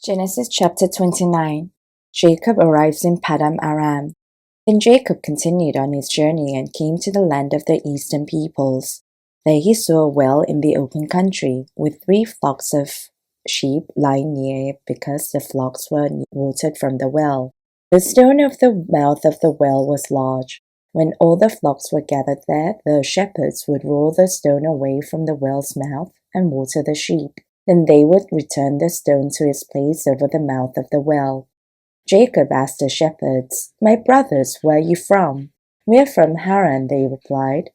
Genesis chapter 29. Jacob arrives in Paddan Aram. Then Jacob continued on his journey and came to the land of the eastern peoples. There he saw a well in the open country, with 3 flocks of sheep lying near it because the flocks were watered from the well. The stone of the mouth of the well was large. When all the flocks were gathered there, the shepherds would roll the stone away from the well's mouth and water the sheep. Then they would return the stone to its place over the mouth of the well. Jacob asked the shepherds, "My brothers, where are you from?" "We are from Haran," they replied.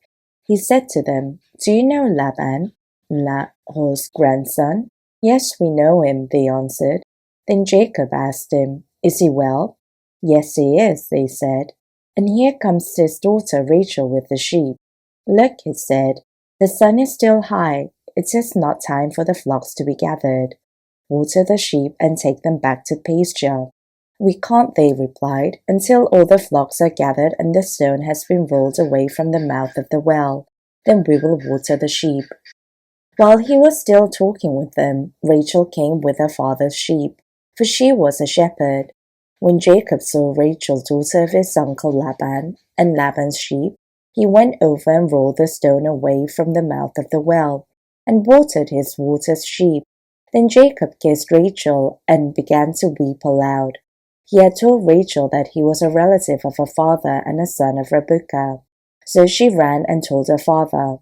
He said to them, "Do you know Laban, Nahor's grandson?" "Yes, we know him," they answered. Then Jacob asked him, "Is he well?" "Yes, he is," they said. "And here comes his daughter Rachel with the sheep." "Look," he said, "the sun is still high. It is not time for the flocks to be gathered. Water the sheep and take them back to pasture." "We can't," they replied, "until all the flocks are gathered and the stone has been rolled away from the mouth of the well. Then we will water the sheep." While he was still talking with them, Rachel came with her father's sheep, for she was a shepherd. When Jacob saw Rachel, daughter of his uncle Laban, and Laban's sheep, he went over and rolled the stone away from the mouth of the well, and watered his daughter's sheep. Then Jacob kissed Rachel and began to weep aloud. He had told Rachel that he was a relative of her father and a son of Rebekah. So she ran and told her father.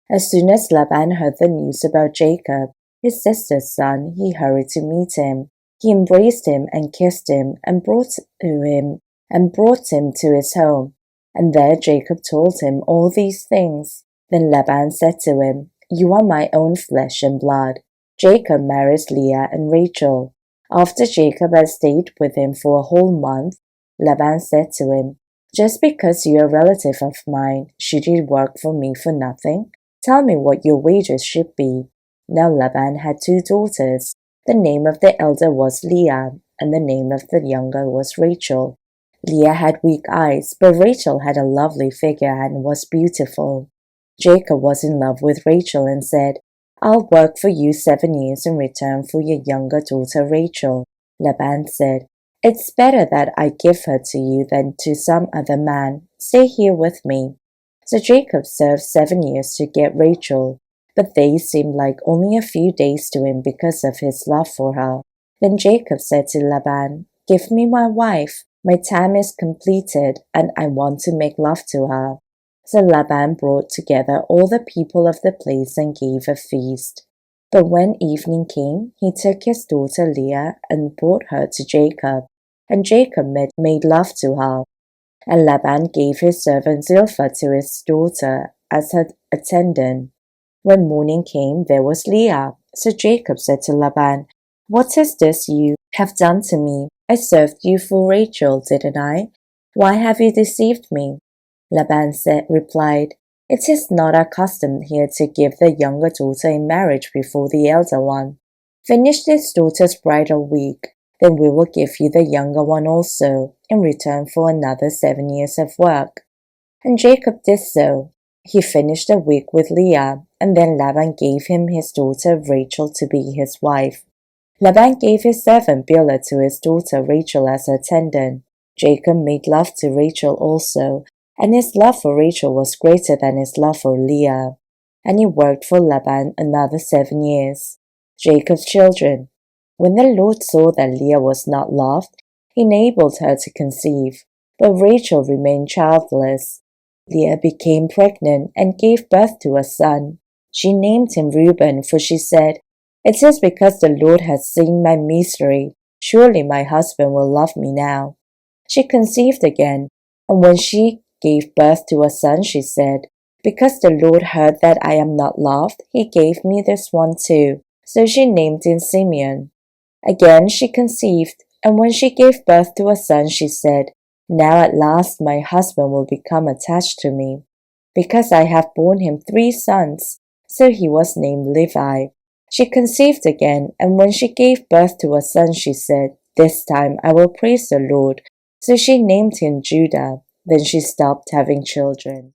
As soon as Laban heard the news about Jacob, his sister's son, he hurried to meet him. He embraced him and kissed him and brought him to his home. And there Jacob told him all these things. Then Laban said to him, "You are my own flesh and blood." Jacob marries Leah and Rachel. After Jacob had stayed with him for a whole month, Laban said to him, "Just because you are a relative of mine, should you work for me for nothing? Tell me what your wages should be." Now Laban had 2 daughters. The name of the elder was Leah, and the name of the younger was Rachel. Leah had weak eyes, but Rachel had a lovely figure and was beautiful. Jacob was in love with Rachel and said, "I'll work for you 7 years in return for your younger daughter Rachel." Laban said, "It's better that I give her to you than to some other man. Stay here with me." So Jacob served 7 years to get Rachel, but they seemed like only a few days to him because of his love for her. Then Jacob said to Laban, "Give me my wife. My time is completed, and I want to make love to her." So Laban brought together all the people of the place and gave a feast. But when evening came, he took his daughter Leah and brought her to Jacob, and Jacob made love to her. And Laban gave his servant Zilpah to his daughter as her attendant. When morning came, there was Leah. So Jacob said to Laban, "What is this you have done to me? I served you for Rachel, didn't I? Why have you deceived me?" Laban replied, "It is not our custom here to give the younger daughter in marriage before the elder one. Finish this daughter's bridal week, then we will give you the younger one also, in return for another 7 years of work." And Jacob did so. He finished the week with Leah, and then Laban gave him his daughter Rachel to be his wife. Laban gave his servant Bilhah to his daughter Rachel as her attendant. Jacob made love to Rachel also, and his love for Rachel was greater than his love for Leah. And he worked for Laban another 7 years. Jacob's children. When the Lord saw that Leah was not loved, he enabled her to conceive, but Rachel remained childless. Leah became pregnant and gave birth to a son. She named him Reuben, for she said, "It is because the Lord has seen my misery. Surely my husband will love me now." She conceived again, and when she gave birth to a son, she said, "Because the Lord heard that I am not loved, he gave me this one too." So she named him Simeon. Again she conceived, and when she gave birth to a son, she said, "Now at last my husband will become attached to me, because I have borne him 3 sons. So he was named Levi. She conceived again, and when she gave birth to a son, she said, "This time I will praise the Lord." So she named him Judah. Then she stopped having children.